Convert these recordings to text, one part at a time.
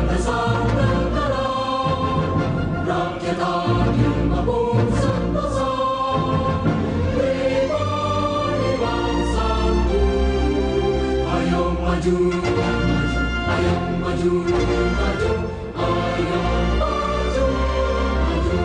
dasar negara, rakyat adil mampu sentosa, pribadi bangsaku. Ayo maju, ayo maju, maju, ayo maju, maju.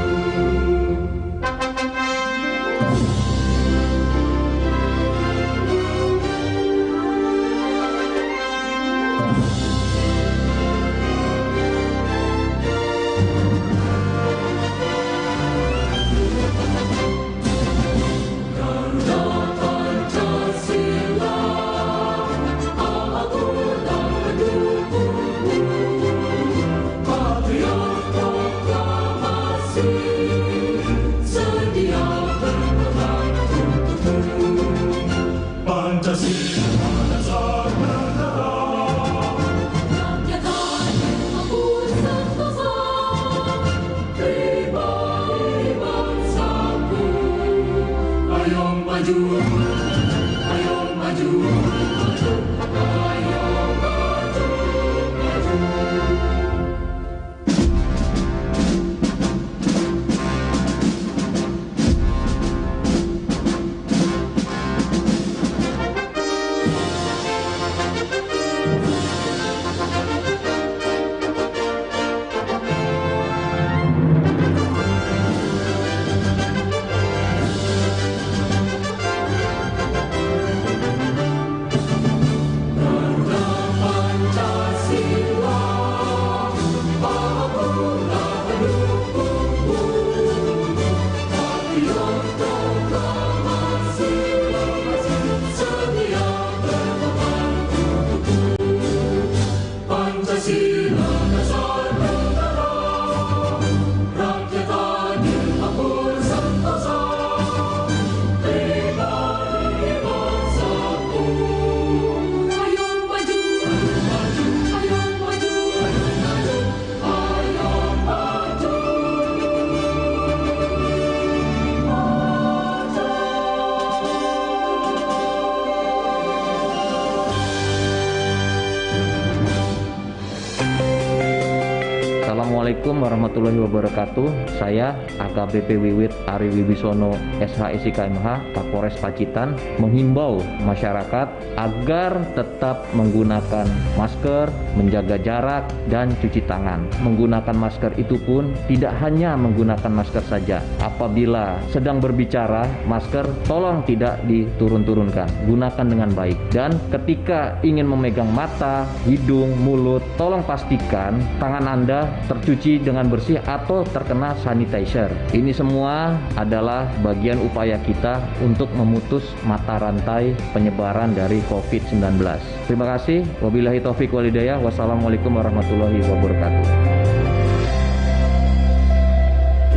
Assalamualaikum warahmatullahi wabarakatuh. Saya AKBP Wiwit Ari Wibisono SHSI KMH Kapolres Pacitan menghimbau masyarakat agar tetap menggunakan masker, menjaga jarak, dan cuci tangan. Menggunakan masker itu pun tidak hanya menggunakan masker saja. Apabila sedang berbicara, masker tolong tidak diturun-turunkan. Gunakan dengan baik. Dan ketika ingin memegang mata, hidung, mulut, tolong pastikan tangan Anda tercuci dengan bersih atau terkena sanitizer. Ini semua adalah bagian upaya kita untuk memutus mata rantai penyebaran dari COVID-19. Terima kasih. Wabillahi taufiq wal hidayah. Wassalamualaikum warahmatullahi wabarakatuh.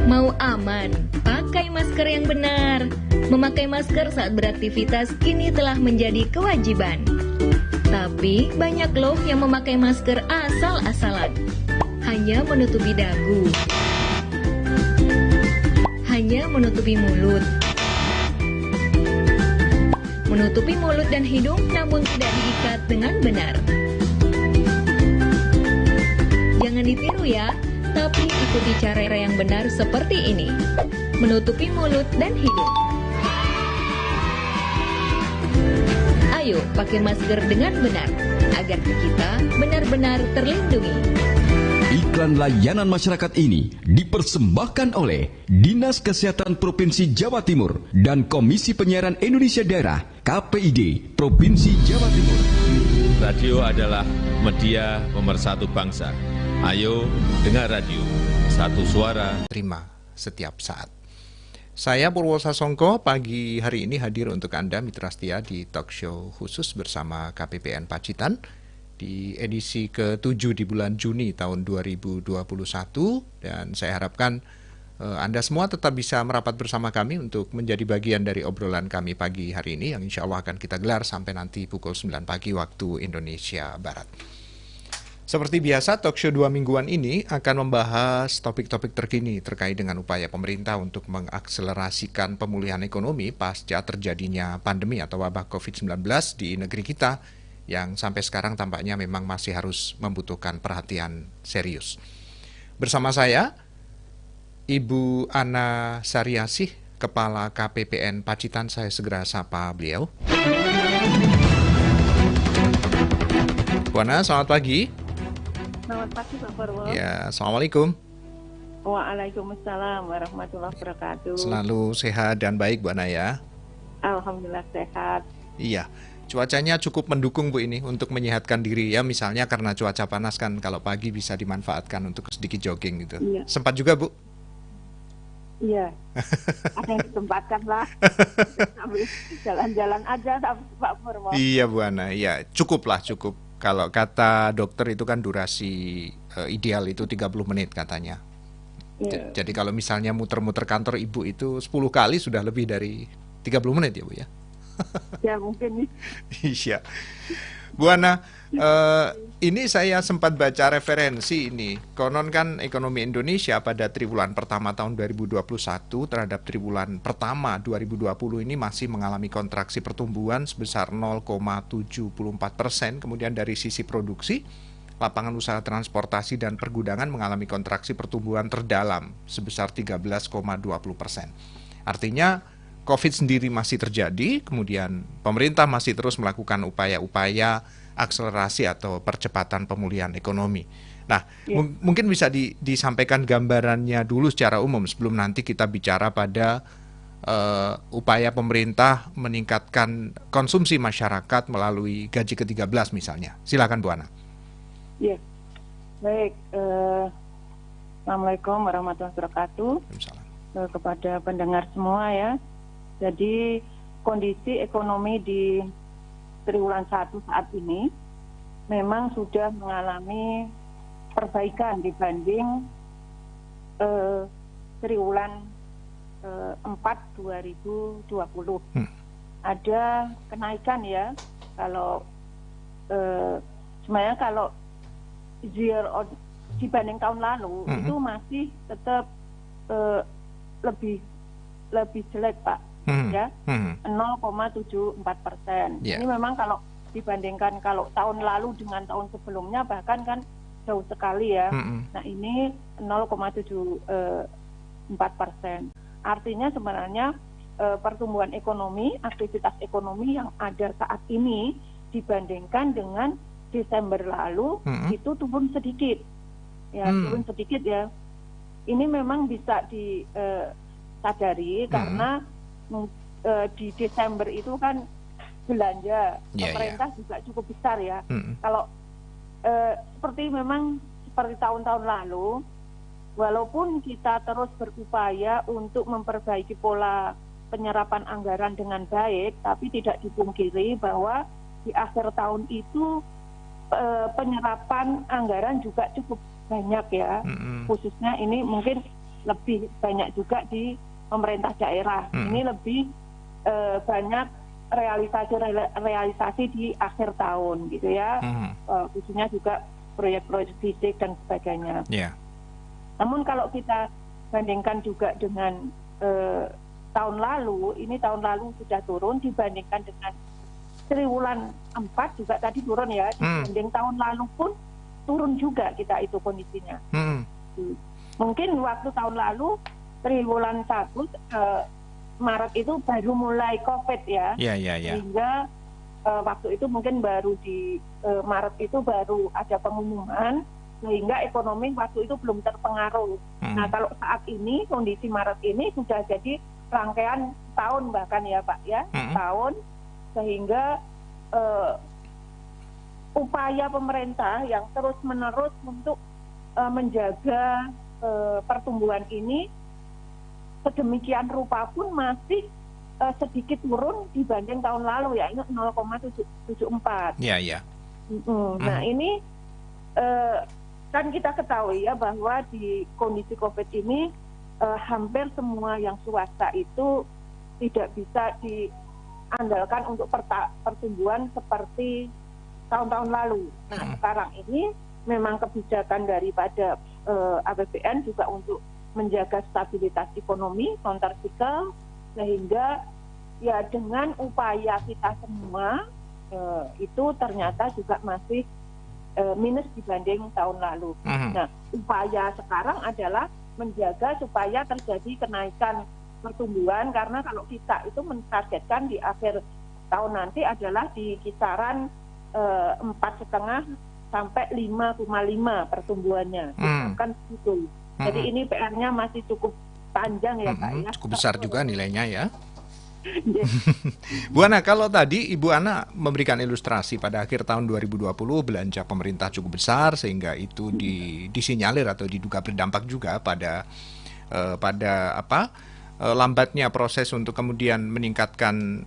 Mau aman, pakai masker yang benar. Memakai masker saat beraktivitas kini telah menjadi kewajiban. Tapi banyak loh yang memakai masker asal-asalan. Hanya menutupi dagu, hanya menutupi mulut, dan hidung, namun tidak diikat dengan benar. Jangan ditiru ya, tapi ikuti cara yang benar seperti ini. Menutupi mulut dan hidung. Ayo pakai masker dengan benar, agar kita benar-benar terlindungi. Iklan layanan masyarakat ini dipersembahkan oleh Dinas Kesehatan Provinsi Jawa Timur dan Komisi Penyiaran Indonesia Daerah KPID Provinsi Jawa Timur. Radio adalah media pemersatu bangsa. Ayo dengar radio, satu suara. Terima setiap saat. Saya Purwosasongko pagi hari ini hadir untuk Anda Mitra Setia di talk show khusus bersama KPPN Pacitan di edisi ke-7 di bulan Juni tahun 2021, dan saya harapkan Anda semua tetap bisa merapat bersama kami untuk menjadi bagian dari obrolan kami pagi hari ini yang insya Allah akan kita gelar sampai nanti pukul 9 pagi waktu Indonesia Barat. Seperti biasa, talk show 2 mingguan ini akan membahas topik-topik terkini terkait dengan upaya pemerintah untuk mengakselerasikan pemulihan ekonomi pasca terjadinya pandemi atau wabah COVID-19 di negeri kita yang sampai sekarang tampaknya memang masih harus membutuhkan perhatian serius. Bersama saya, Ibu Ana Sariasih, Kepala KPPN Pacitan. Saya segera sapa beliau. Bu Ana, selamat pagi. Selamat pagi Pak Purwo. Ya, Assalamualaikum. Waalaikumsalam warahmatullahi wabarakatuh. Selalu sehat dan baik Bu Ana ya. Alhamdulillah sehat. Iya, cuacanya cukup mendukung Bu ini untuk menyehatkan diri ya. Misalnya karena cuaca panas kan kalau pagi bisa dimanfaatkan untuk sedikit jogging gitu. Iya. Sempat juga Bu? Iya, ada yang ditempatkan lah. Sambil jalan-jalan aja Pak Purwo. Iya Bu Ana, iya cukup. Kalau kata dokter itu kan durasi ideal itu 30 menit katanya. Iya. Jadi kalau misalnya muter-muter kantor Ibu itu 10 kali sudah lebih dari 30 menit ya Bu ya? Ya mungkin. Iya. Bu Ana, ini saya sempat baca referensi ini. Konon kan ekonomi Indonesia pada triwulan pertama tahun 2021 terhadap triwulan pertama 2020 ini masih mengalami kontraksi pertumbuhan sebesar 0,74%. Kemudian dari sisi produksi, lapangan usaha transportasi dan pergudangan mengalami kontraksi pertumbuhan terdalam sebesar 13,20%. Artinya COVID sendiri masih terjadi, kemudian pemerintah masih terus melakukan upaya-upaya akselerasi atau percepatan pemulihan ekonomi. Nah, mungkin bisa disampaikan gambarannya dulu secara umum sebelum nanti kita bicara pada upaya pemerintah meningkatkan konsumsi masyarakat melalui gaji ke-13 misalnya. Silakan Bu Ana. Iya, baik. Assalamualaikum warahmatullahi wabarakatuh. Kepada pendengar semua ya. Jadi kondisi ekonomi di triwulan 1 saat ini memang sudah mengalami perbaikan dibanding triwulan 4 2020. Ada kenaikan ya, kalau sebenarnya kalau dibanding tahun lalu itu masih tetap lebih jelek Pak. Ya, 0,74%. Yeah. Ini memang kalau dibandingkan kalau tahun lalu dengan tahun sebelumnya bahkan kan jauh sekali ya. Nah ini 0,74%. Artinya sebenarnya pertumbuhan ekonomi, aktivitas ekonomi yang ada saat ini dibandingkan dengan Desember lalu itu turun sedikit. Ya, turun sedikit ya. Ini memang bisa disadari karena di Desember itu kan belanja pemerintah juga cukup besar ya. Kalau seperti tahun-tahun lalu, walaupun kita terus berupaya untuk memperbaiki pola penyerapan anggaran dengan baik, tapi tidak dipungkiri bahwa di akhir tahun itu penyerapan anggaran juga cukup banyak ya. Khususnya ini mungkin lebih banyak juga di pemerintah daerah. Ini lebih banyak realisasi di akhir tahun gitu ya. Khususnya juga proyek-proyek fisik dan sebagainya. Namun kalau kita bandingkan juga dengan tahun lalu, ini tahun lalu sudah turun dibandingkan dengan triwulan 4 juga tadi turun ya. Dibanding tahun lalu pun turun juga kita itu kondisinya. Mungkin waktu tahun lalu triwulan 1 Maret itu baru mulai COVID ya. Sehingga waktu itu mungkin baru di Maret itu baru ada pengumuman, sehingga ekonomi waktu itu belum terpengaruh. Nah kalau saat ini kondisi Maret ini sudah jadi rangkaian tahun bahkan ya Pak ya, tahun, sehingga upaya pemerintah yang terus-menerus untuk menjaga pertumbuhan ini sedemikian rupa pun masih sedikit turun dibanding tahun lalu ya, ini 0,74. Nah ini kan kita ketahui ya bahwa di kondisi COVID ini hampir semua yang swasta itu tidak bisa diandalkan untuk pertumbuhan seperti tahun-tahun lalu. Nah sekarang ini memang kebijakan daripada APBN juga untuk menjaga stabilitas ekonomi countercyclical, sehingga ya dengan upaya kita semua itu ternyata juga masih minus dibanding tahun lalu. Nah, upaya sekarang adalah menjaga supaya terjadi kenaikan pertumbuhan, karena kalau kita itu mentargetkan di akhir tahun nanti adalah di kisaran 4,5 sampai 5,5 pertumbuhannya. Kan gitu. Jadi ini PR-nya masih cukup panjang ya Pak ya. Cukup besar juga nilainya ya. Bu Ana, kalau tadi Ibu Ana memberikan ilustrasi pada akhir tahun 2020 belanja pemerintah cukup besar sehingga itu disinyalir atau diduga berdampak juga pada lambatnya proses untuk kemudian meningkatkan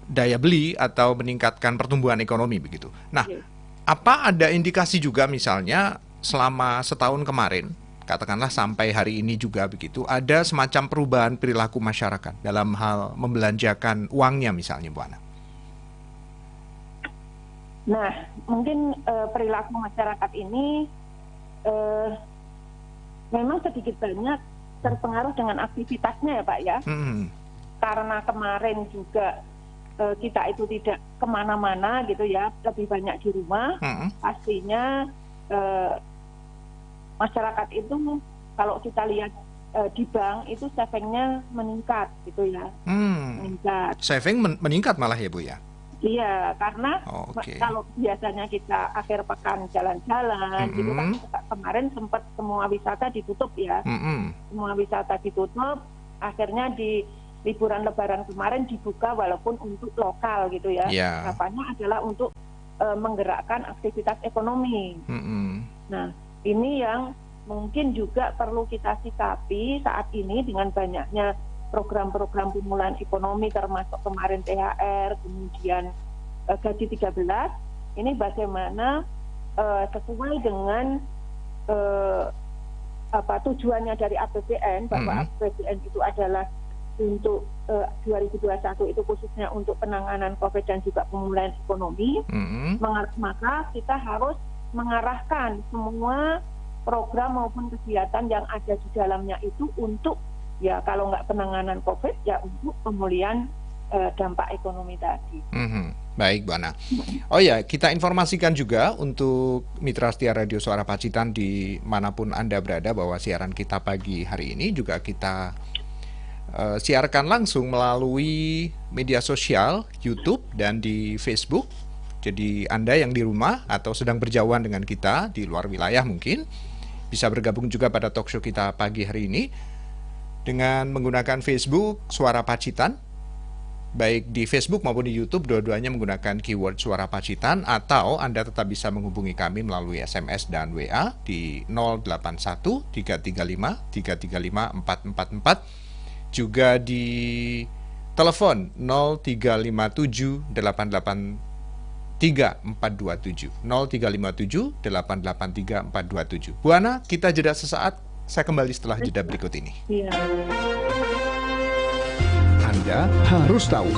daya beli atau meningkatkan pertumbuhan ekonomi begitu. Nah, apa ada indikasi juga misalnya selama setahun kemarin, katakanlah sampai hari ini juga begitu, ada semacam perubahan perilaku masyarakat dalam hal membelanjakan uangnya misalnya Bu Ana? Nah, mungkin perilaku masyarakat ini memang sedikit banyak terpengaruh dengan aktivitasnya ya Pak ya. Karena kemarin juga kita itu tidak kemana-mana gitu ya, lebih banyak di rumah, pastinya masyarakat itu kalau kita lihat di bank itu savingnya meningkat gitu ya. Meningkat. Saving meningkat malah ya Bu ya? Iya, karena kalau biasanya kita akhir pekan jalan-jalan gitu kan, kemarin sempat semua wisata ditutup ya. Semua wisata ditutup, akhirnya di liburan Lebaran kemarin dibuka walaupun untuk lokal gitu ya. Harapannya adalah untuk menggerakkan aktivitas ekonomi. Nah, ini yang mungkin juga perlu kita sikapi saat ini dengan banyaknya program-program pemulihan ekonomi, termasuk kemarin THR, kemudian gaji 13. Ini bagaimana sesuai dengan tujuannya dari APBN, bahwa APBN itu adalah untuk 2021 itu khususnya untuk penanganan COVID dan juga pemulihan ekonomi. Maka kita harus mengarahkan semua program maupun kegiatan yang ada di dalamnya itu untuk, ya kalau nggak penanganan COVID, ya untuk pemulihan dampak ekonomi tadi. Baik Bu Ana. Oh ya, kita informasikan juga untuk Mitra Setia Radio Suara Pacitan di manapun Anda berada bahwa siaran kita pagi hari ini juga kita siarkan langsung melalui media sosial, YouTube dan di Facebook. Jadi Anda yang di rumah atau sedang berjauhan dengan kita di luar wilayah mungkin bisa bergabung juga pada talkshow kita pagi hari ini dengan menggunakan Facebook Suara Pacitan. Baik di Facebook maupun di YouTube dua-duanya menggunakan keyword Suara Pacitan, atau Anda tetap bisa menghubungi kami melalui SMS dan WA di 081 335 335 444, juga di telepon 0357 883 427 0357 883 427. Bu Ana, kita jeda sesaat. Saya kembali setelah jeda berikut ini. Anda harus tahu,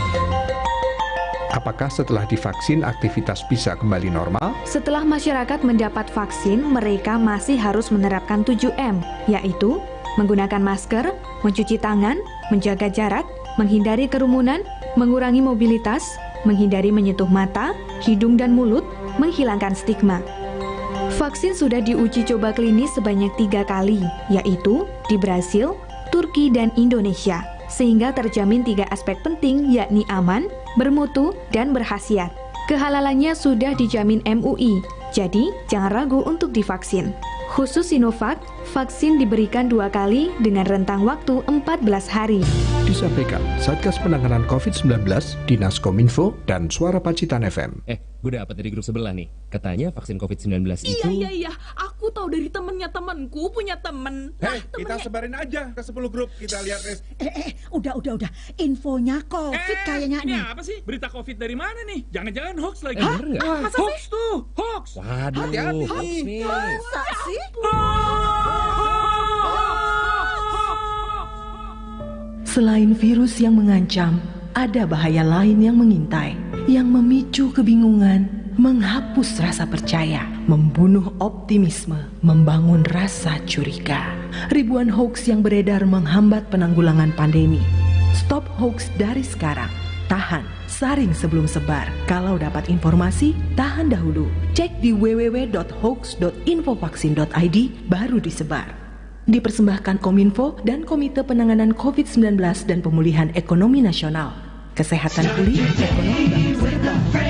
apakah setelah divaksin aktivitas bisa kembali normal? Setelah masyarakat mendapat vaksin, mereka masih harus menerapkan 7M, yaitu menggunakan masker, mencuci tangan, menjaga jarak, menghindari kerumunan, mengurangi mobilitas, menghindari menyentuh mata, hidung dan mulut, menghilangkan stigma. Vaksin sudah diuji coba klinis sebanyak 3 kali, yaitu di Brasil, Turki, dan Indonesia, sehingga terjamin 3 aspek penting, yakni aman, bermutu, dan berkhasiat. Kehalalannya sudah dijamin MUI, jadi jangan ragu untuk divaksin. Khusus Sinovac, vaksin diberikan 2 kali dengan rentang waktu 14 hari. Disampaikan Satgas Penanganan COVID-19, Dinas Kominfo, dan Suara Pacitan FM. Gue dapet dari grup sebelah nih. Katanya vaksin COVID-19 itu... Iya. Aku tahu dari temennya temenku punya temen. Kita sebarin aja ke 10 grup. Kita lihat res. Udah. Infonya COVID kayaknya nih. Ini apa sih? Berita COVID dari mana nih? Jangan-jangan hoax lagi. Masa hoax tuh? Hoax. Waduh, hati-hati hoax nih. Masa sih? Selain virus yang mengancam, ada bahaya lain yang mengintai, yang memicu kebingungan, menghapus rasa percaya, membunuh optimisme, membangun rasa curiga. Ribuan hoax yang beredar menghambat penanggulangan pandemi. Stop hoax dari sekarang. Tahan, saring sebelum sebar. Kalau dapat informasi, tahan dahulu. Cek di www.hoax.infovaksin.id baru disebar. Dipersembahkan Kominfo dan Komite Penanganan COVID-19 dan Pemulihan Ekonomi Nasional. Kesehatan pulih, ekonomi bangsa.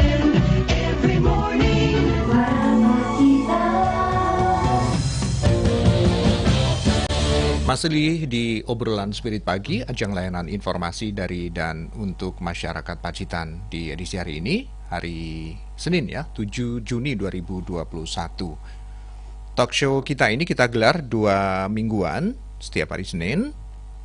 Masih di obrolan Spirit Pagi, ajang layanan informasi dari dan untuk masyarakat Pacitan di edisi hari ini, hari Senin ya, 7 Juni 2021. Talk show kita ini kita gelar 2 mingguan setiap hari Senin,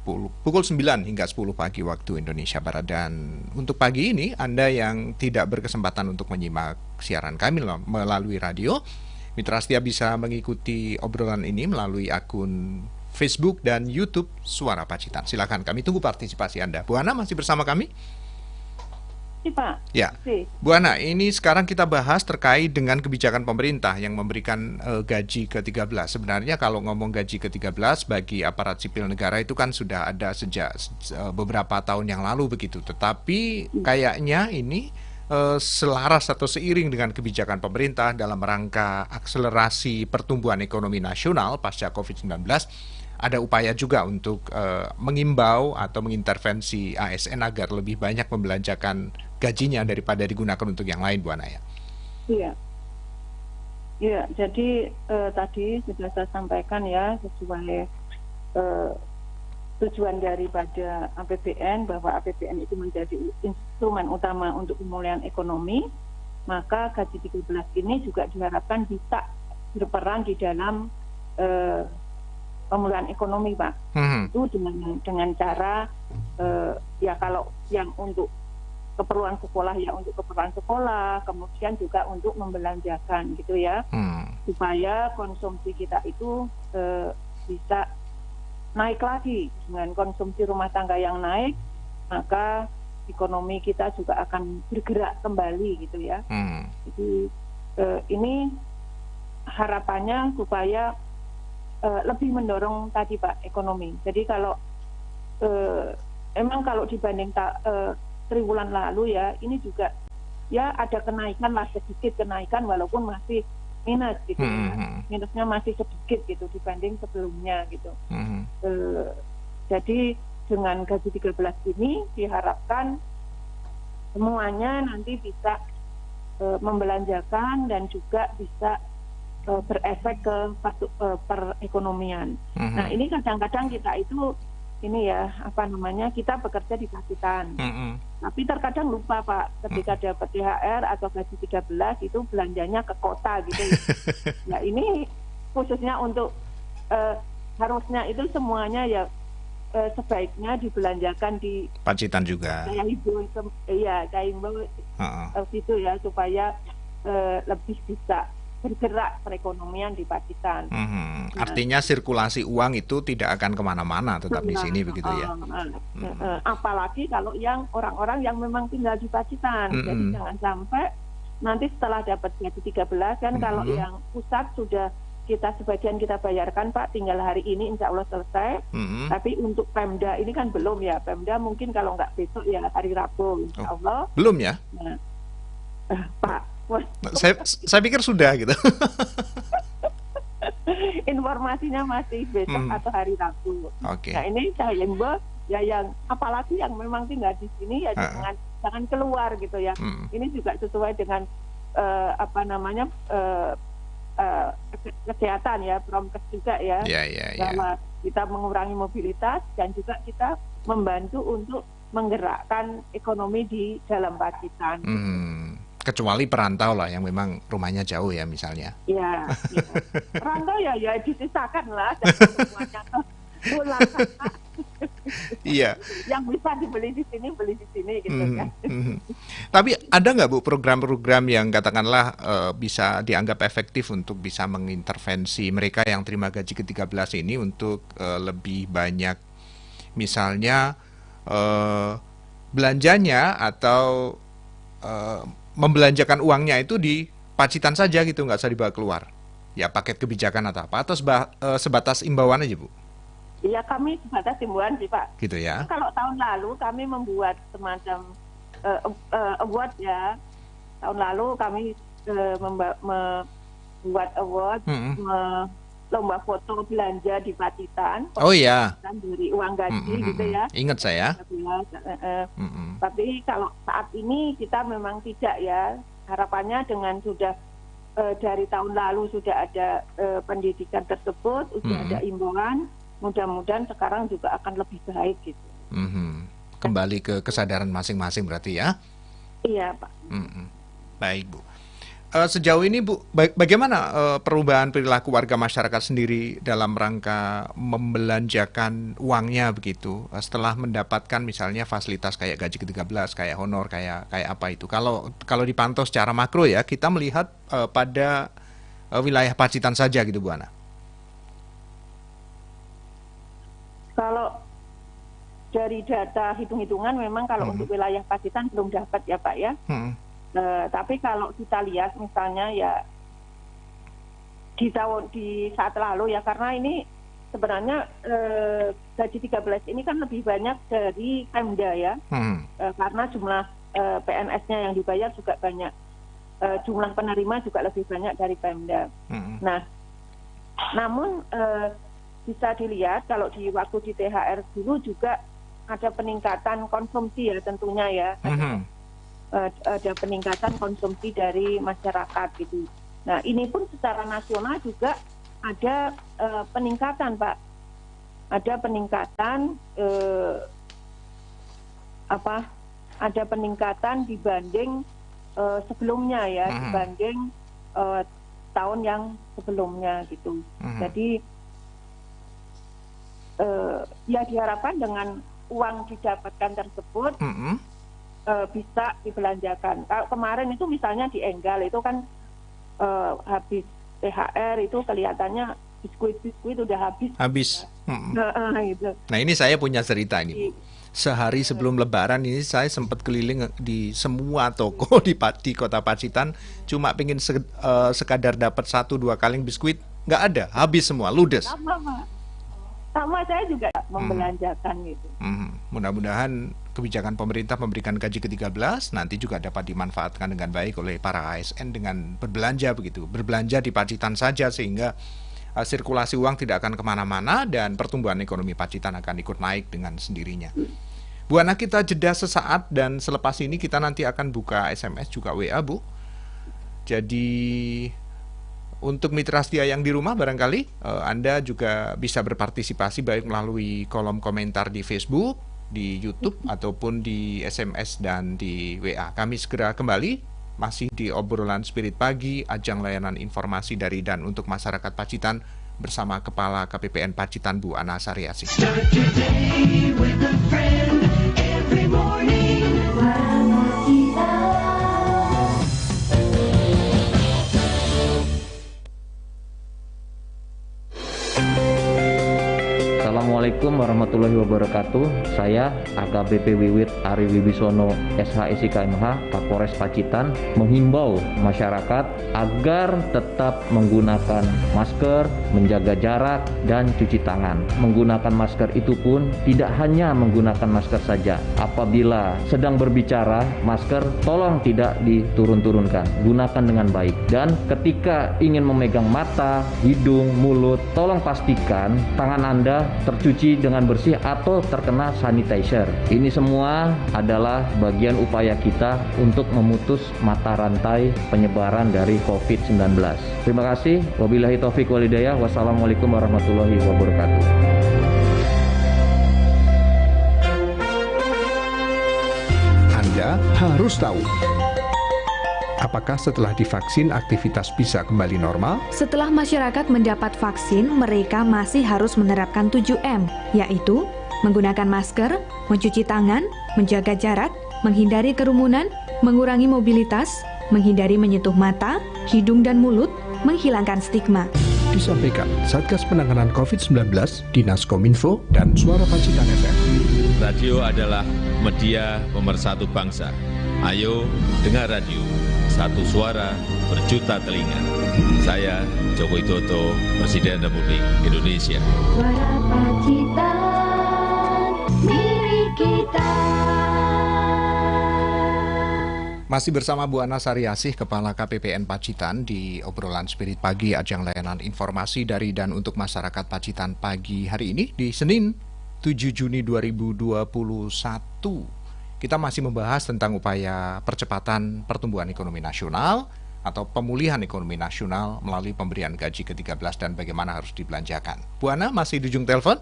pukul 9 hingga 10 pagi waktu Indonesia Barat. Dan untuk pagi ini, Anda yang tidak berkesempatan untuk menyimak siaran kami melalui radio, Mitra Setia bisa mengikuti obrolan ini melalui akun Facebook dan YouTube Suara Pacitan. Silakan, kami tunggu partisipasi Anda. Bu Ana masih bersama kami? Si Pak. Ya, Bu Ana, ini sekarang kita bahas terkait dengan kebijakan pemerintah yang memberikan gaji ke-13. Sebenarnya kalau ngomong gaji ke-13 bagi aparat sipil negara itu kan sudah ada sejak beberapa tahun yang lalu begitu. Tetapi kayaknya ini selaras atau seiring dengan kebijakan pemerintah dalam rangka akselerasi pertumbuhan ekonomi nasional pasca COVID-19, ada upaya juga untuk mengimbau atau mengintervensi ASN agar lebih banyak membelanjakan gajinya daripada digunakan untuk yang lain, Bu Ana ya. Iya. Iya, jadi tadi sudah saya sampaikan ya sesuai tujuan daripada APBN, bahwa APBN itu menjadi instrumen utama untuk pemulihan ekonomi, maka gaji 13 ini juga diharapkan bisa berperan di dalam pemulihan ekonomi, Pak. Itu dengan cara ya kalau yang untuk keperluan sekolah ya untuk keperluan sekolah, kemudian juga untuk membelanjakan gitu ya, supaya konsumsi kita itu bisa naik lagi. Dengan konsumsi rumah tangga yang naik, maka ekonomi kita juga akan bergerak kembali gitu ya. Jadi ini harapannya supaya lebih mendorong tadi Pak ekonomi. Jadi kalau emang kalau dibanding triwulan lalu ya, ini juga ya ada kenaikan lah, sedikit kenaikan walaupun masih minus gitu ya. Minusnya masih sedikit gitu dibanding sebelumnya gitu. Jadi dengan gaji 13 ini diharapkan semuanya nanti bisa membelanjakan dan juga bisa berefek ke perekonomian. Nah ini kadang-kadang kita itu ini ya kita bekerja di Pacitan, tapi terkadang lupa Pak, ketika dapat THR atau gaji 13 itu belanjanya ke kota gitu. Nah ini khususnya untuk harusnya itu semuanya ya sebaiknya dibelanjakan di Pacitan juga. Kayak ibu, itu ya supaya lebih bisa bergerak perekonomian di Pacitan. Artinya sirkulasi uang itu tidak akan kemana-mana, tetap di sini begitu ya. Apalagi kalau yang orang-orang yang memang tinggal di Pacitan. Jadi jangan sampai nanti setelah dapat gaji 13 kan kalau yang pusat sudah sebagian kita bayarkan Pak, tinggal hari ini insya Allah selesai. Tapi untuk Pemda ini kan belum ya. Pemda mungkin kalau nggak besok ya hari Rabu insya Allah. Belum ya? Pak. Saya pikir sudah gitu. Informasinya masih besok atau hari Rabu. Nah ini saya himbau ya yang apalagi yang memang tinggal di sini ya jangan keluar gitu ya. Ini juga sesuai dengan kesehatan ya, Promkes juga ya. Bahwa kita mengurangi mobilitas dan juga kita membantu untuk menggerakkan ekonomi di dalam Pacitan. Kecuali perantau lah yang memang rumahnya jauh ya misalnya. Iya. Perantau ya disisakan lah. Semuanya pulang. Iya. Yang bisa dibeli di sini beli di sini gitu kan. Tapi ada nggak Bu program-program yang katakanlah bisa dianggap efektif untuk bisa mengintervensi mereka yang terima gaji ke-13 ini untuk lebih banyak misalnya belanjanya atau membelanjakan uangnya itu di Pacitan saja gitu, nggak usah dibawa keluar. Ya paket kebijakan atau apa, atau sebatas imbauan aja Bu? Iya kami sebatas imbauan sih Pak. Gitu ya. Kalau tahun lalu kami membuat semacam award ya. Tahun lalu kami membuat award lomba foto belanja di Pacitan. Oh iya. Dari uang gaji gitu ya. Ingat saya. Tapi kalau saat ini kita memang tidak ya. Harapannya dengan sudah dari tahun lalu sudah ada pendidikan tersebut, sudah ada imbauan. Mudah-mudahan sekarang juga akan lebih baik gitu. Kembali ke kesadaran masing-masing berarti ya? Iya Pak. Baik Bu. Sejauh ini Bu, bagaimana perubahan perilaku warga masyarakat sendiri dalam rangka membelanjakan uangnya begitu setelah mendapatkan misalnya fasilitas kayak gaji ke-13, kayak honor, kayak apa itu? Kalau dipantau secara makro ya, kita melihat pada wilayah Pacitan saja gitu Bu Ana. Kalau dari data hitung-hitungan memang kalau untuk wilayah Pacitan belum dapat ya Pak ya. Tapi kalau kita lihat misalnya ya di saat lalu ya, karena ini sebenarnya gaji 13 ini kan lebih banyak dari Pemda ya, karena jumlah PNS-nya yang dibayar juga banyak, jumlah penerima juga lebih banyak dari Pemda. Nah, namun bisa dilihat kalau di waktu di THR dulu juga ada peningkatan konsumsi ya tentunya ya. Ada peningkatan konsumsi dari masyarakat gitu. Nah ini pun secara nasional juga ada peningkatan Pak. Ada peningkatan ada peningkatan dibanding sebelumnya ya, dibanding tahun yang sebelumnya gitu. Jadi ya diharapkan dengan uang didapatkan tersebut bisa dibelanjakan. Kalau kemarin itu misalnya di Enggal itu kan habis THR itu kelihatannya biskuit udah habis. Gitu. Nah ini saya punya cerita ini Bu. Sehari sebelum Lebaran ini saya sempat keliling di semua toko di kota Pacitan, cuma pengen sekadar dapat 1-2 kaleng biskuit, nggak ada, habis semua, ludes. Sama saya juga membelanjakan gitu. Mudah-mudahan kebijakan pemerintah memberikan gaji ke-13 nanti juga dapat dimanfaatkan dengan baik oleh para ASN dengan berbelanja begitu. Berbelanja di Pacitan saja sehingga sirkulasi uang tidak akan kemana-mana dan pertumbuhan ekonomi Pacitan akan ikut naik dengan sendirinya. Bu Ana, kita jeda sesaat dan selepas ini kita nanti akan buka SMS juga WA Bu. Jadi untuk mitra setia yang di rumah barangkali Anda juga bisa berpartisipasi baik melalui kolom komentar di Facebook, di YouTube ataupun di SMS dan di WA. Kami segera kembali masih di obrolan Spirit Pagi, ajang layanan informasi dari dan untuk masyarakat Pacitan bersama Kepala KPPN Pacitan Bu Ana Sariasi. Assalamualaikum warahmatullahi wabarakatuh. Saya AKBP Wiwit Ari Wibisono SHSI KMH Kapolres Pacitan menghimbau masyarakat agar tetap menggunakan masker, menjaga jarak, dan cuci tangan. Menggunakan masker itu pun tidak hanya menggunakan masker saja. Apabila sedang berbicara, masker tolong tidak diturun-turunkan. Gunakan dengan baik. Dan ketika ingin memegang mata, hidung, mulut, tolong pastikan tangan Anda tercuci dengan bersih atau terkena sanitizer. Ini semua adalah bagian upaya kita untuk memutus mata rantai penyebaran dari COVID-19. Terima kasih. Wabillahi taufiq wal hidayah. Wassalamualaikum warahmatullahi wabarakatuh. Anda harus tahu. Apakah setelah divaksin aktivitas bisa kembali normal? Setelah masyarakat mendapat vaksin, mereka masih harus menerapkan 7M, yaitu menggunakan masker, mencuci tangan, menjaga jarak, menghindari kerumunan, mengurangi mobilitas, menghindari menyentuh mata, hidung dan mulut, menghilangkan stigma. Disampaikan Satgas Penanganan COVID-19, Dinas Kominfo, dan Suara Pacitan FM. Radio adalah media pemersatu bangsa. Ayo dengar radio. Satu suara berjuta telinga. Saya Joko Widodo, Presiden Republik Indonesia. Suara Pacitan, milik kita. Masih bersama Bu Ana Sariasih, Kepala KPPN Pacitan di obrolan Spirit Pagi, ajang layanan informasi dari dan untuk masyarakat Pacitan pagi hari ini di Senin 7 Juni 2021. Kita masih membahas tentang upaya percepatan pertumbuhan ekonomi nasional atau pemulihan ekonomi nasional melalui pemberian gaji ke-13 dan bagaimana harus dibelanjakan. Bu Ana masih di ujung telepon?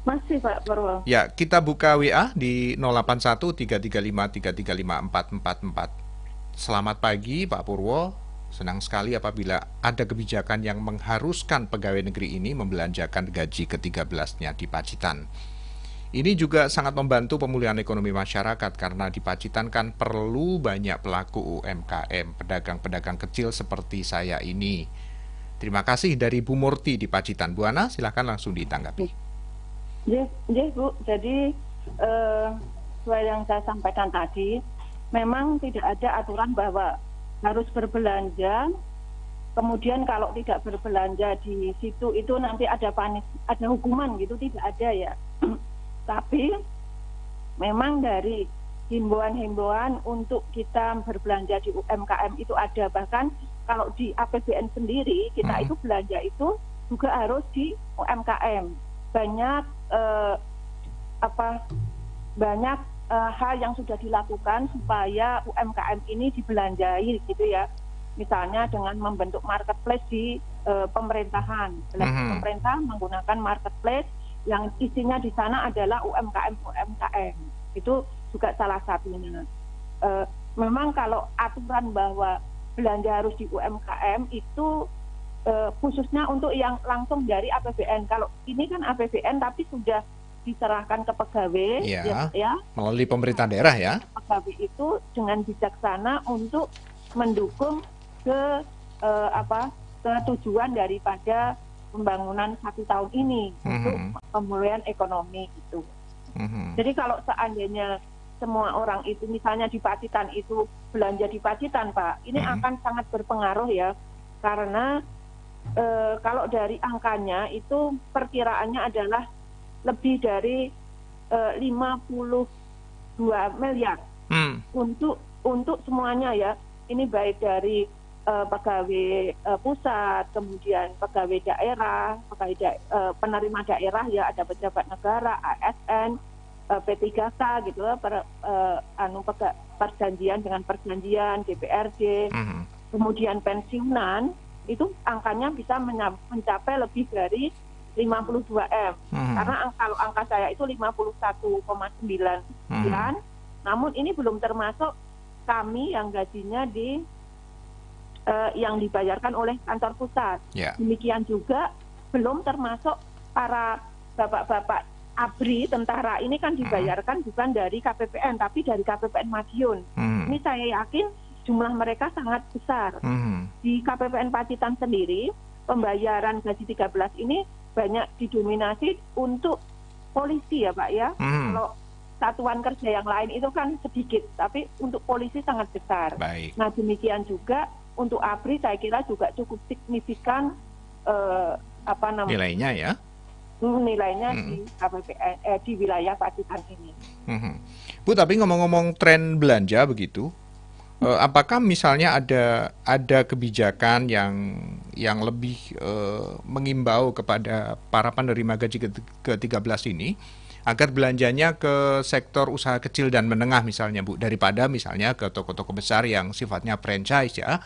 Masih Pak Purwo. Ya, kita buka WA di 081-335-335-444. Selamat pagi Pak Purwo. Senang sekali apabila ada kebijakan yang mengharuskan pegawai negeri ini membelanjakan gaji ke-13-nya di Pacitan. Ini juga sangat membantu pemulihan ekonomi masyarakat karena di Pacitan kan perlu banyak pelaku UMKM, pedagang-pedagang kecil seperti saya ini. Terima kasih dari Bu Murti di Pacitan. Bu Ana, silakan langsung ditanggapi. Yes, Bu. Jadi sesuai yang saya sampaikan tadi, memang tidak ada aturan bahwa harus berbelanja. Kemudian kalau tidak berbelanja di situ itu nanti ada hukuman gitu, tidak ada ya. Tapi memang dari himbauan-himbauan untuk kita berbelanja di UMKM itu ada. Bahkan kalau di APBN sendiri kita itu belanja itu juga harus di UMKM. Banyak hal yang sudah dilakukan supaya UMKM ini dibelanjai gitu ya. Misalnya dengan membentuk marketplace di pemerintahan. Pemerintah menggunakan marketplace yang isinya di sana adalah UMKM. Itu juga salah satunya. Memang kalau aturan bahwa belanja harus di UMKM itu khususnya untuk yang langsung dari APBN. Kalau ini kan APBN tapi sudah diserahkan ke pegawai ya, melalui pemerintah daerah ya. Pegawai itu dengan bijaksana untuk mendukung ke tujuan daripada pembangunan 1 tahun ini untuk pemulihan ekonomi itu. Jadi kalau seandainya semua orang itu misalnya di Pacitan itu belanja di Pacitan, Pak, ini akan sangat berpengaruh ya, karena kalau dari angkanya itu perkiraannya adalah lebih dari 52 miliar untuk semuanya ya. Ini baik dari pegawai pusat, kemudian pegawai daerah, penerima daerah ya, ada pejabat negara, ASN, P3K gitu, perjanjian dengan perjanjian, DPRD, kemudian pensiunan. Itu angkanya bisa mencapai lebih dari 52 M. Karena kalau angka saya itu 51,9. Namun ini belum termasuk kami yang gajinya yang dibayarkan oleh kantor pusat. Demikian juga belum termasuk para bapak-bapak ABRI, tentara ini kan dibayarkan bukan dari KPPN tapi dari KPPN Madiun. Ini saya yakin jumlah mereka sangat besar. Di KPPN Pacitan sendiri, pembayaran gaji 13 ini banyak didominasi untuk polisi ya Pak ya. Kalau satuan kerja yang lain itu kan sedikit, tapi untuk polisi sangat besar. Nah demikian juga untuk ABRI saya kira juga cukup signifikan nilainya ya. Nilainya di KPPN di wilayah Pacitan ini. Bu, tapi ngomong-ngomong tren belanja begitu, apakah misalnya ada kebijakan yang lebih mengimbau kepada para penerima gaji ke-13 ini agar belanjanya ke sektor usaha kecil dan menengah misalnya Bu, daripada misalnya ke toko-toko besar yang sifatnya franchise ya?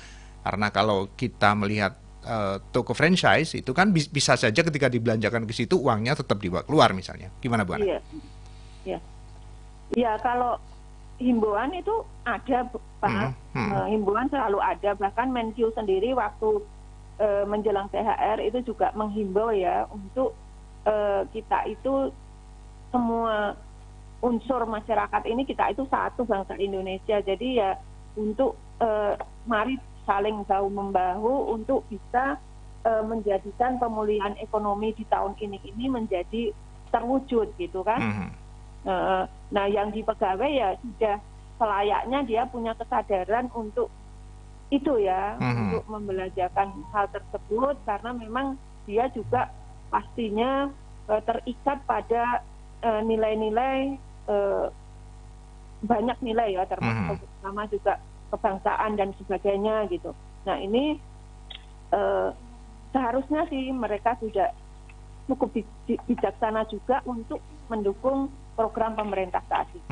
Karena kalau kita melihat toko franchise itu kan bisa saja ketika dibelanjakan ke situ uangnya tetap dibawa keluar misalnya. Gimana Bu Ana? Iya, kalau himbauan itu ada Pak, himbauan selalu ada, bahkan Menkyu sendiri waktu menjelang THR itu juga menghimbau ya untuk kita itu semua unsur masyarakat ini kita itu satu bangsa Indonesia, jadi ya untuk mari saling bahu membahu untuk bisa menjadikan pemulihan ekonomi di tahun ini menjadi terwujud gitu kan. Nah yang di pegawai ya sudah selayaknya dia punya kesadaran untuk itu ya, untuk membelanjakan hal tersebut, karena memang dia juga pastinya terikat pada nilai-nilai banyak nilai ya, termasuk sama juga kebangsaan dan sebagainya gitu. Nah ini seharusnya sih mereka sudah cukup bijaksana juga untuk mendukung program pemerintah saat ini.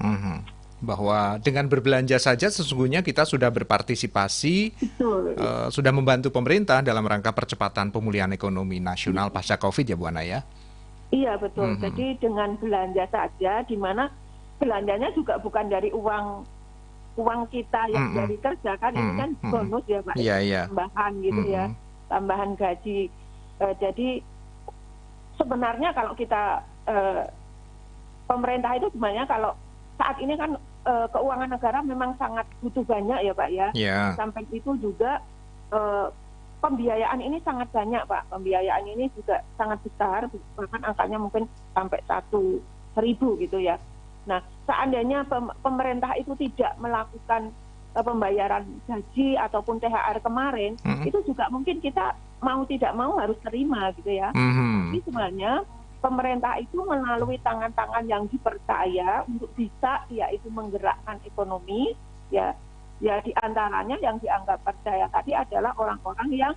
Bahwa dengan berbelanja saja sesungguhnya kita sudah berpartisipasi, sudah membantu pemerintah dalam rangka percepatan pemulihan ekonomi nasional pasca COVID ya Bu Ana ya? Iya betul, jadi dengan belanja saja, di mana belanjanya juga bukan dari uang kita yang dari kerja kan, ini kan bonus ya Pak, tambahan gitu ya, tambahan gaji. Jadi sebenarnya kalau kita pemerintah itu sebenarnya kalau saat ini kan keuangan negara memang sangat butuh banyak ya Pak ya. Sampai itu juga pembiayaan ini sangat banyak Pak. Pembiayaan ini juga sangat besar, bahkan angkanya mungkin sampai 1.000 gitu ya. Nah, seandainya pemerintah itu tidak melakukan pembayaran gaji ataupun THR kemarin, itu juga mungkin kita mau tidak mau harus terima gitu ya. Jadi sebenarnya pemerintah itu melalui tangan-tangan yang dipercaya untuk bisa yaitu menggerakkan ekonomi ya di antaranya yang dianggap percaya tadi adalah orang-orang yang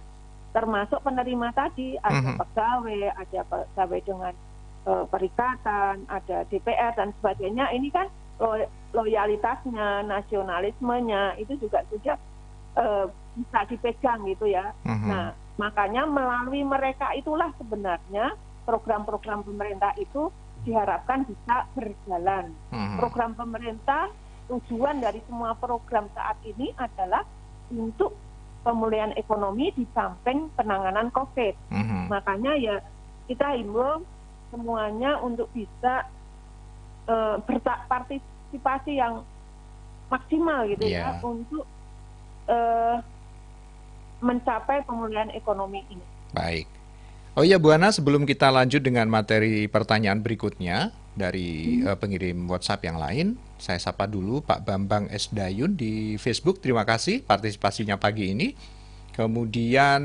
termasuk penerima tadi, ada pegawai, ada pegawai dengan perikatan, ada DPR dan sebagainya. Ini kan loyalitasnya, nasionalismenya itu juga sudah bisa dipegang gitu ya. Nah, makanya melalui mereka itulah sebenarnya program-program pemerintah itu diharapkan bisa berjalan. Program pemerintah, tujuan dari semua program saat ini adalah untuk pemulihan ekonomi di samping penanganan COVID. Makanya ya kita himbau semuanya untuk bisa berpartisipasi yang maksimal gitu ya untuk mencapai pemulihan ekonomi ini. Baik. Oh iya Bu Ana, sebelum kita lanjut dengan materi pertanyaan berikutnya dari pengirim WhatsApp yang lain, saya sapa dulu Pak Bambang S. Dayun di Facebook. Terima kasih partisipasinya pagi ini. Kemudian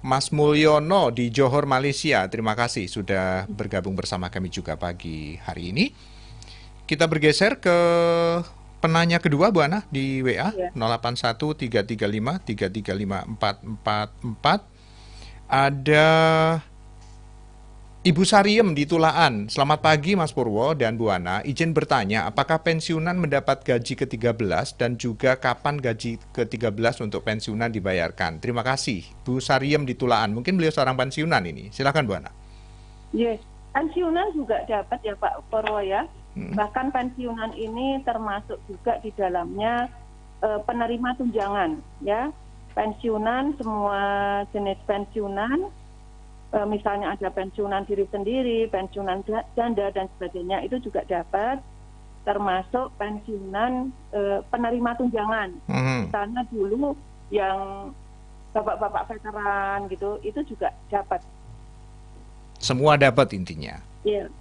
Mas Mulyono di Johor, Malaysia. Terima kasih sudah bergabung bersama kami juga pagi hari ini. Kita bergeser ke penanya kedua Bu Ana di WA 081335335444. Ada Ibu Sariem di Tulaan. Selamat pagi Mas Purwo dan Bu Ana. Izin bertanya, apakah pensiunan mendapat gaji ke-13 dan juga kapan gaji ke-13 untuk pensiunan dibayarkan? Terima kasih. Bu Sariem di Tulaan. Mungkin beliau seorang pensiunan ini. Silakan Bu Ana. Yes, pensiunan juga dapat ya Pak Purwo ya. Bahkan pensiunan ini termasuk juga di dalamnya penerima tunjangan ya. Pensiunan, semua jenis pensiunan, misalnya ada pensiunan diri sendiri, pensiunan janda dan sebagainya, itu juga dapat, termasuk pensiunan penerima tunjangan. Misalnya dulu yang bapak-bapak veteran gitu, itu juga dapat. Semua dapat intinya. Iya.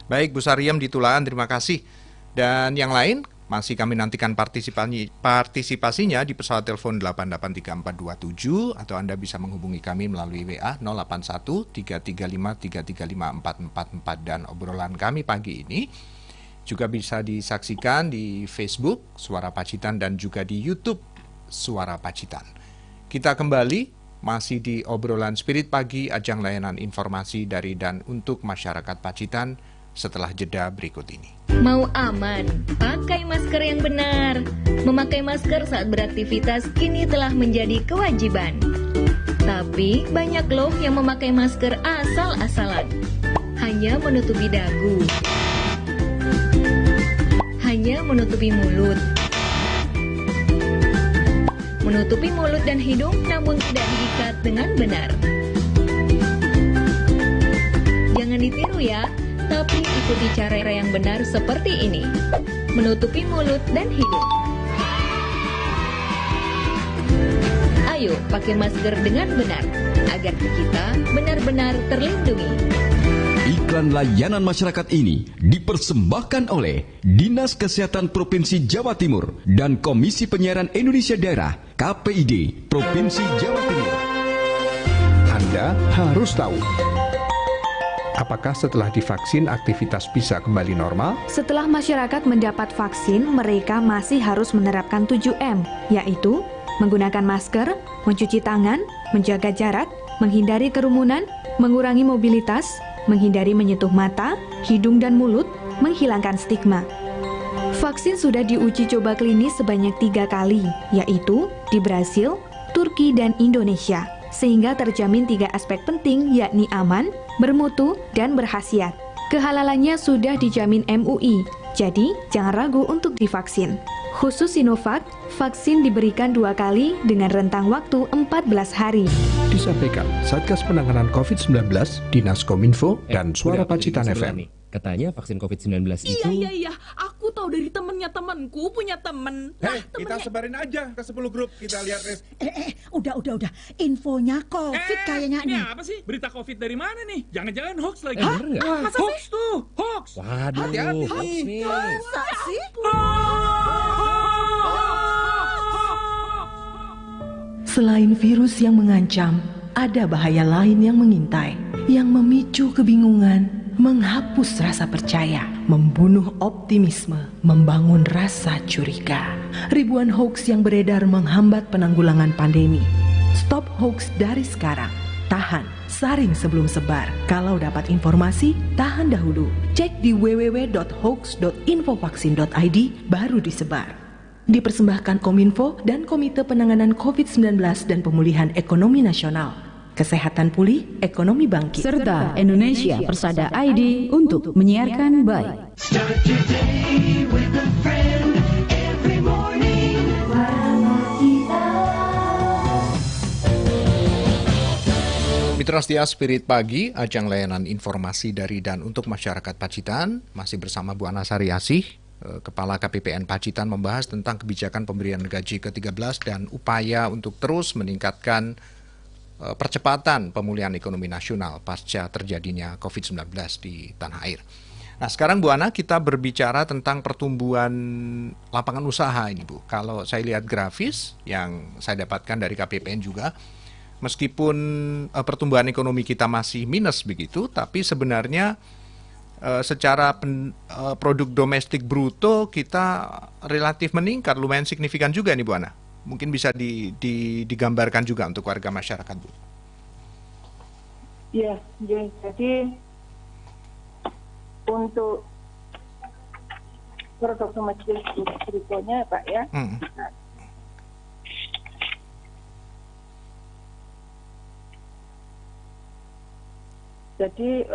Baik Bu Sariem di Tulaan, terima kasih. Dan yang lain? Masih kami nantikan partisipasinya di pesawat telepon 883-427 atau Anda bisa menghubungi kami melalui WA 081335335444 dan obrolan kami pagi ini juga bisa disaksikan di Facebook Suara Pacitan dan juga di YouTube Suara Pacitan. Kita kembali masih di obrolan Spirit Pagi, ajang layanan informasi dari dan untuk masyarakat Pacitan setelah jeda berikut ini. Mau aman, pakai masker yang benar. Memakai masker saat beraktivitas kini telah menjadi kewajiban. Tapi banyak loh yang memakai masker asal-asalan. Hanya menutupi dagu, hanya menutupi mulut. Menutupi mulut dan hidung namun tidak diikat dengan benar. Jangan ditiru ya. Tapi ikuti cara yang benar seperti ini. Menutupi mulut dan hidung. Ayo pakai masker dengan benar agar kita benar-benar terlindungi. Iklan layanan masyarakat ini dipersembahkan oleh Dinas Kesehatan Provinsi Jawa Timur dan Komisi Penyiaran Indonesia Daerah KPID Provinsi Jawa Timur. Anda harus tahu. Apakah setelah divaksin aktivitas bisa kembali normal? Setelah masyarakat mendapat vaksin, mereka masih harus menerapkan 7M, yaitu menggunakan masker, mencuci tangan, menjaga jarak, menghindari kerumunan, mengurangi mobilitas, menghindari menyentuh mata, hidung dan mulut, menghilangkan stigma. Vaksin sudah diuji coba klinis sebanyak 3 kali, yaitu di Brasil, Turki, dan Indonesia, sehingga terjamin 3 aspek penting yakni aman, bermutu, dan berkhasiat. Kehalalannya sudah dijamin MUI, jadi jangan ragu untuk divaksin. Khusus Sinovac, vaksin diberikan 2 kali dengan rentang waktu 14 hari. Disampaikan Satgas Penanganan COVID-19, Dinas Kominfo, dan Suara Pacitan FM. Katanya vaksin COVID-19 itu... Iya. Aku tahu dari temennya temanku punya temen. Kita sebarin aja ke 10 grup. Kita lihat res. Udah. Infonya COVID kayaknya ini nih. apa sih? Berita COVID dari mana nih? Jangan-jangan hoax lagi. Masa hoax sih? tuh, hoax. Waduh, hati-hati hoax nih. Masa sih? Selain virus yang mengancam, ada bahaya lain yang mengintai, yang memicu kebingungan, menghapus rasa percaya, membunuh optimisme, membangun rasa curiga. Ribuan hoax yang beredar menghambat penanggulangan pandemi. Stop hoax dari sekarang. Tahan, saring sebelum sebar. Kalau dapat informasi, tahan dahulu. Cek di www.hoax.infovaksin.id baru disebar. Dipersembahkan Kominfo dan Komite Penanganan COVID-19 dan Pemulihan Ekonomi Nasional. Kesehatan pulih, ekonomi bangkit. Serta Indonesia Persada ID untuk menyiarkan baik. Mitra setia Spirit Pagi, ajang layanan informasi dari dan untuk masyarakat Pacitan, masih bersama Bu Ana Sariasih, Kepala KPPN Pacitan, membahas tentang kebijakan pemberian gaji ke-13 dan upaya untuk terus meningkatkan percepatan pemulihan ekonomi nasional pasca terjadinya COVID-19 di tanah air. Nah, sekarang Bu Ana, kita berbicara tentang pertumbuhan lapangan usaha ini, Bu. Kalau saya lihat grafis yang saya dapatkan dari KPPN juga, meskipun pertumbuhan ekonomi kita masih minus begitu, tapi sebenarnya secara produk domestik bruto kita relatif meningkat, lumayan signifikan juga nih Bu Ana. Mungkin bisa digambarkan juga untuk warga masyarakat, Bu. Ya, jadi untuk produk domestik brutonya Pak ya. Jadi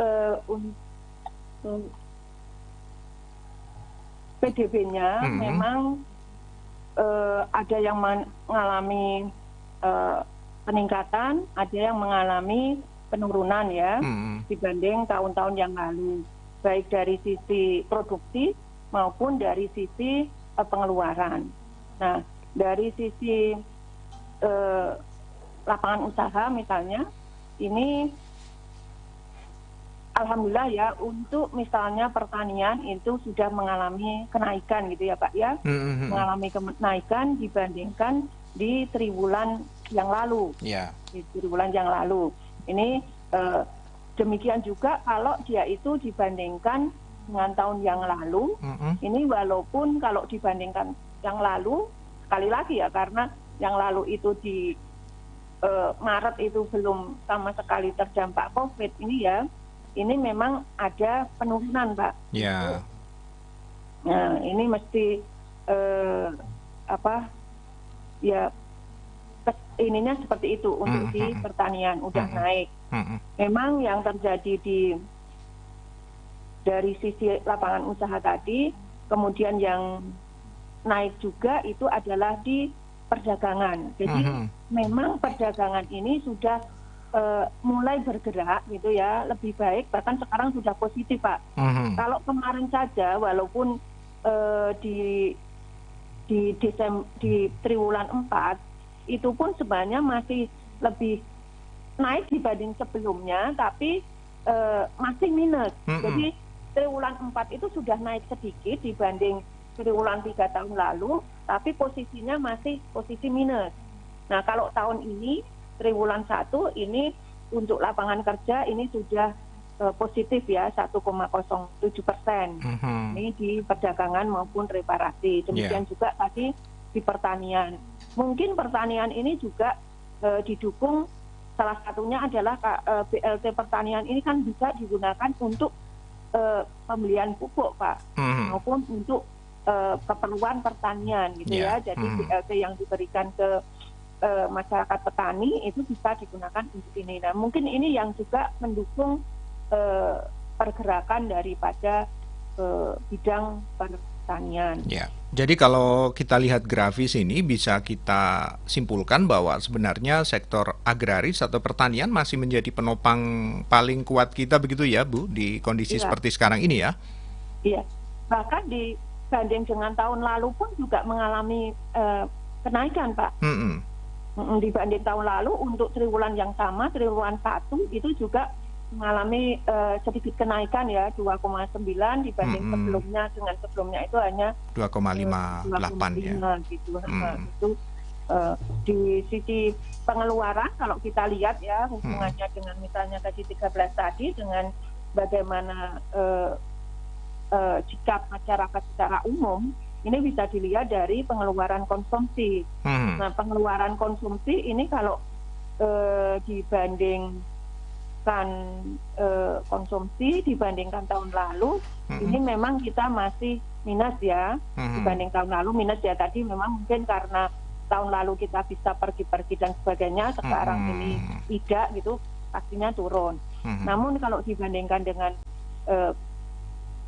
PDB-nya memang ada yang mengalami peningkatan, ada yang mengalami penurunan ya dibanding tahun-tahun yang lalu, baik dari sisi produksi maupun dari sisi pengeluaran. Nah, dari sisi lapangan usaha misalnya, ini alhamdulillah ya, untuk misalnya pertanian itu sudah mengalami kenaikan gitu ya Pak ya, mengalami kenaikan dibandingkan di triwulan yang lalu. Di triwulan yang lalu. Ini demikian juga kalau dia itu dibandingkan dengan tahun yang lalu, ini walaupun kalau dibandingkan yang lalu, sekali lagi ya, karena yang lalu itu di Maret itu belum sama sekali terdampak COVID ini ya, ini memang ada penurunan, Pak. Ya. Nah, ini mesti ininya seperti itu untuk di pertanian udah naik. Memang yang terjadi dari sisi lapangan usaha tadi, kemudian yang naik juga itu adalah di perdagangan. Jadi memang perdagangan ini sudah mulai bergerak gitu ya, lebih baik, bahkan sekarang sudah positif Pak. Kalau kemarin saja walaupun di triwulan 4 itu pun sebenarnya masih lebih naik dibanding sebelumnya, tapi masih minus. Jadi triwulan 4 itu sudah naik sedikit dibanding triwulan 3 tahun lalu, tapi posisinya masih posisi minus. Nah, kalau tahun ini triwulan 1 ini untuk lapangan kerja ini sudah positif ya 1,07%. Ini di perdagangan maupun reparasi. Demikian juga tadi di pertanian. Mungkin pertanian ini juga didukung, salah satunya adalah BLT pertanian ini kan bisa digunakan untuk pembelian pupuk, Pak, maupun untuk keperluan pertanian gitu ya. Jadi BLT yang diberikan ke masyarakat petani itu bisa digunakan untuk ini. Nah, mungkin ini yang juga mendukung pergerakan daripada bidang pertanian. Ya. Jadi kalau kita lihat grafis ini bisa kita simpulkan bahwa sebenarnya sektor agraris atau pertanian masih menjadi penopang paling kuat kita begitu ya, Bu, di kondisi seperti sekarang ini ya. Iya. Bahkan dibanding dengan tahun lalu pun juga mengalami kenaikan, Pak. Dibanding tahun lalu untuk triwulan yang sama, triwulan 1 itu juga mengalami sedikit kenaikan ya, 2,9 dibanding sebelumnya, dengan sebelumnya itu hanya 2,58 ya. Gitu. Itu di sisi pengeluaran kalau kita lihat ya hubungannya dengan misalnya gaji 13 tadi dengan bagaimana sikap masyarakat secara umum, ini bisa dilihat dari pengeluaran konsumsi. Nah, pengeluaran konsumsi ini kalau dibandingkan konsumsi dibandingkan tahun lalu, ini memang kita masih minus ya, dibanding tahun lalu minus ya. Tadi memang mungkin karena tahun lalu kita bisa pergi-pergi dan sebagainya, sekarang ini tidak gitu, pastinya turun. Namun kalau dibandingkan dengan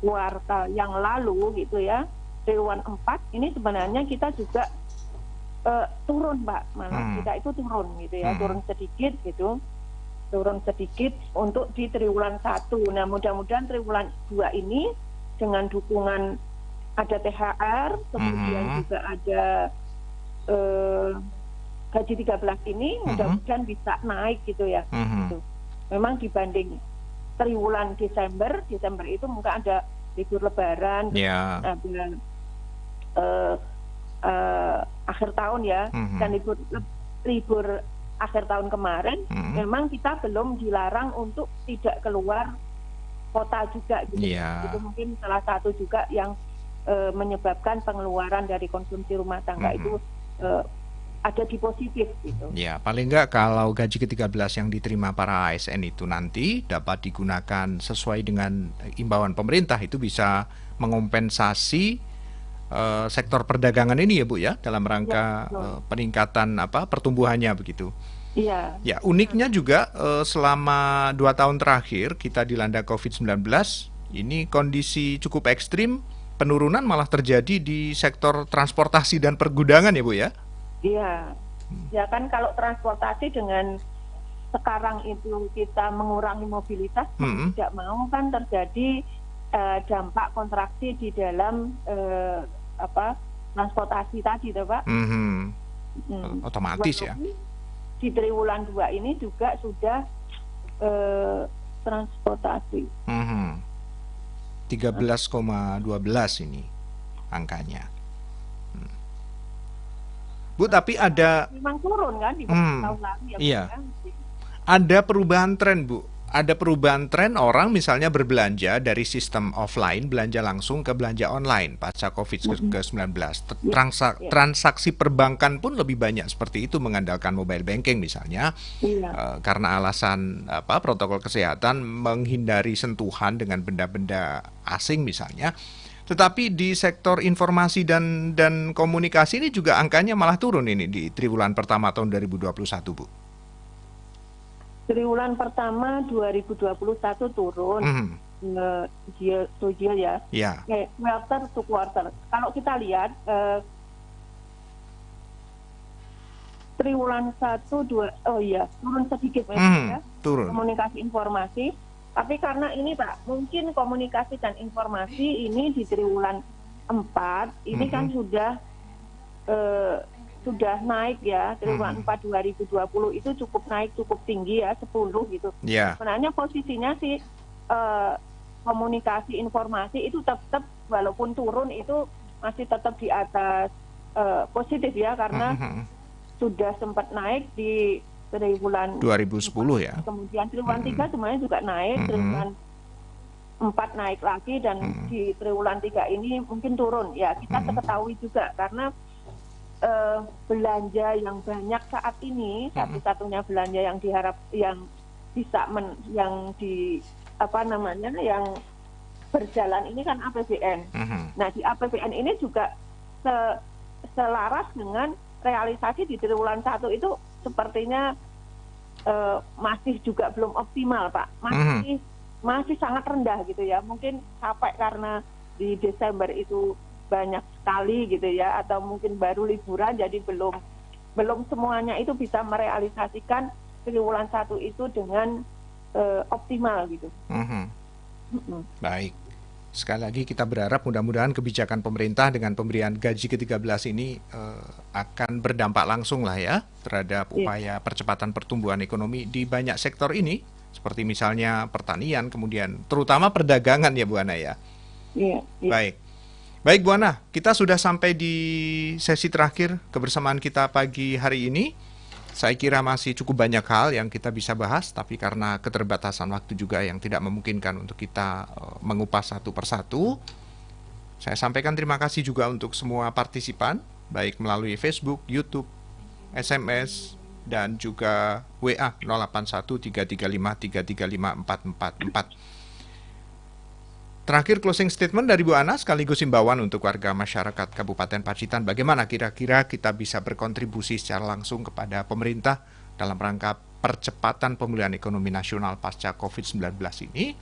kuartal yang lalu gitu ya, triwulan 4 ini sebenarnya kita juga turun, Pak, malah kita itu turun gitu ya, turun sedikit gitu. Turun sedikit untuk di triwulan 1. Nah, mudah-mudahan triwulan 2 ini dengan dukungan ada THR, kemudian juga ada gaji 13 ini, mudah-mudahan bisa naik gitu ya. Gitu. Memang dibanding triwulan Desember itu mungkin ada libur Lebaran, ada akhir tahun ya, dan libur akhir tahun kemarin, memang kita belum dilarang untuk tidak keluar kota juga gitu. Itu mungkin salah satu juga yang menyebabkan pengeluaran dari konsumsi rumah tangga itu ada di positif gitu. Ya, paling enggak kalau gaji ke-13 yang diterima para ASN itu nanti dapat digunakan sesuai dengan imbauan pemerintah, itu bisa mengompensasi sektor perdagangan ini ya, Bu ya, dalam rangka peningkatan pertumbuhannya begitu. Iya. Ya, uniknya juga selama 2 tahun terakhir kita dilanda COVID-19, ini kondisi cukup ekstrim, penurunan malah terjadi di sektor transportasi dan pergudangan ya, Bu ya? Iya. Ya kan kalau transportasi dengan sekarang itu kita mengurangi mobilitas, tidak mau kan terjadi dampak kontraksi di dalam transportasi tadi, Pak. Otomatis ya. Di triwulan 2 ini juga sudah transportasi. 13,12 ini angkanya. Bu, tapi ada memang turun kan di tahun lalu ya. Iya. Ada perubahan tren, Bu. Ada perubahan tren orang misalnya berbelanja dari sistem offline, belanja langsung ke belanja online pasca COVID-19. Transaksi perbankan pun lebih banyak seperti itu, mengandalkan mobile banking misalnya, karena alasan protokol kesehatan, menghindari sentuhan dengan benda-benda asing misalnya. Tetapi di sektor informasi dan komunikasi ini juga angkanya malah turun ini di triwulan pertama tahun 2021, Bu. Triwulan pertama 2021 turun, dia ya. Quarter to quarter. Kalau kita lihat triwulan 1, 2, turun sedikit ya. Turun. Komunikasi informasi. Tapi karena ini Pak, mungkin komunikasi dan informasi ini di triwulan 4 ini kan sudah naik ya, triwulan 4 2020 itu cukup naik, cukup tinggi ya, 10 gitu. Sebenarnya posisinya sih komunikasi informasi itu tetap walaupun turun itu masih tetap di atas positif ya, karena sudah sempat naik di triwulan 2010 ya. Kemudian triwulan 3 semuanya juga naik, triwulan 4 naik lagi, dan di triwulan 3 ini mungkin turun. Ya, kita ketahui juga karena belanja yang banyak saat ini, satu-satunya belanja yang yang bisa yang berjalan ini kan APBN. Nah, di APBN ini juga selaras dengan realisasi di triwulan 1 itu sepertinya masih juga belum optimal, Pak. Masih sangat rendah gitu ya. Mungkin sampai karena di Desember itu banyak sekali gitu ya, atau mungkin baru liburan, jadi belum semuanya itu bisa merealisasikan triwulan 1 itu dengan optimal gitu. Baik. Sekali lagi kita berharap mudah-mudahan kebijakan pemerintah dengan pemberian gaji ke-13 ini akan berdampak langsung lah ya terhadap upaya percepatan pertumbuhan ekonomi di banyak sektor ini, seperti misalnya pertanian, kemudian terutama perdagangan ya Bu Ana ya. Baik Bu Ana, kita sudah sampai di sesi terakhir kebersamaan kita pagi hari ini. Saya kira masih cukup banyak hal yang kita bisa bahas, tapi karena keterbatasan waktu juga yang tidak memungkinkan untuk kita mengupas satu persatu, saya sampaikan terima kasih juga untuk semua partisipan, baik melalui Facebook, YouTube, SMS, dan juga WA 081335335444. Terakhir closing statement dari Bu Ana sekaligus himbauan untuk warga masyarakat Kabupaten Pacitan, bagaimana kira-kira kita bisa berkontribusi secara langsung kepada pemerintah dalam rangka percepatan pemulihan ekonomi nasional pasca COVID-19 ini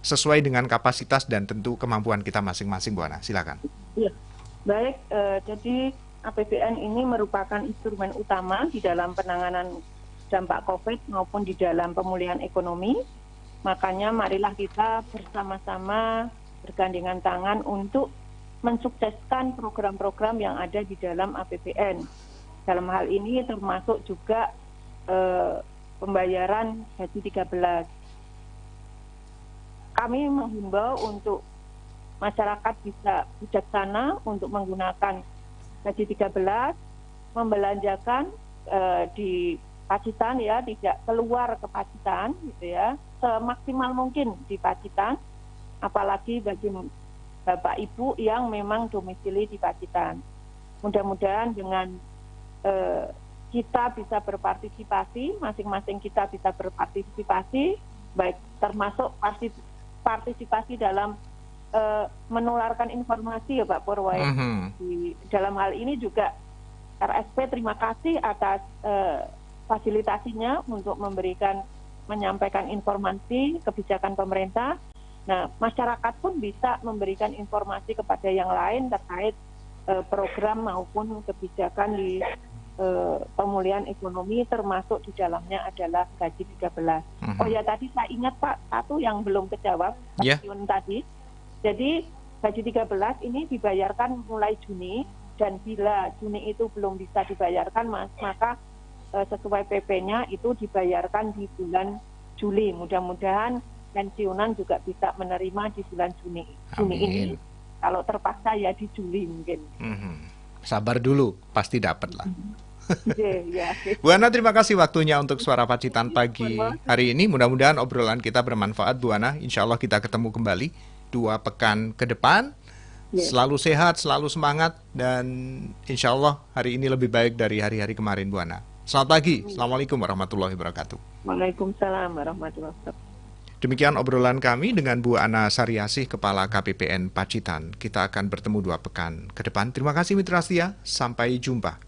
sesuai dengan kapasitas dan tentu kemampuan kita masing-masing, Bu Ana. Silakan. Ya, baik. Jadi APBN ini merupakan instrumen utama di dalam penanganan dampak COVID maupun di dalam pemulihan ekonomi. Makanya marilah kita bersama-sama bergandengan tangan untuk mensukseskan program-program yang ada di dalam APBN. Dalam hal ini termasuk juga pembayaran gaji 13. Kami menghimbau untuk masyarakat bisa bijaksana untuk menggunakan gaji 13, membelanjakan di Pacitan ya, tidak keluar ke Pacitan gitu ya, semaksimal mungkin di Pacitan, apalagi bagi Bapak Ibu yang memang domisili di Pacitan. Mudah-mudahan dengan kita bisa berpartisipasi, masing-masing kita bisa berpartisipasi, baik termasuk partisipasi dalam menularkan informasi ya Pak Purwo. Dalam hal ini juga RSP terima kasih atas fasilitasinya untuk menyampaikan informasi kebijakan pemerintah. Nah, masyarakat pun bisa memberikan informasi kepada yang lain terkait program maupun kebijakan di pemulihan ekonomi, termasuk di dalamnya adalah gaji 13. Oh ya, tadi saya ingat Pak, satu yang belum kejawab tadi. Jadi gaji 13 ini dibayarkan mulai Juni, dan bila Juni itu belum bisa dibayarkan, maka sesuai PP-nya itu dibayarkan di bulan Juli. Mudah-mudahan pensiunan juga bisa menerima di bulan Juni ini. Kalau terpaksa ya di Juli mungkin. Sabar dulu, pasti dapat lah. Bu Ana, terima kasih waktunya untuk Suara Pacitan pagi hari ini. Mudah-mudahan obrolan kita bermanfaat, Bu Ana. Insya Allah kita ketemu kembali 2 pekan ke depan. Selalu sehat, selalu semangat, dan insya Allah hari ini lebih baik dari hari-hari kemarin, Bu Ana. Selamat pagi. Assalamualaikum warahmatullahi wabarakatuh. Waalaikumsalam warahmatullahi wabarakatuh. Demikian obrolan kami dengan Bu Ana Sariasih, Kepala KPPN Pacitan. Kita akan bertemu 2 pekan ke depan. Terima kasih Mitra Setia. Sampai jumpa.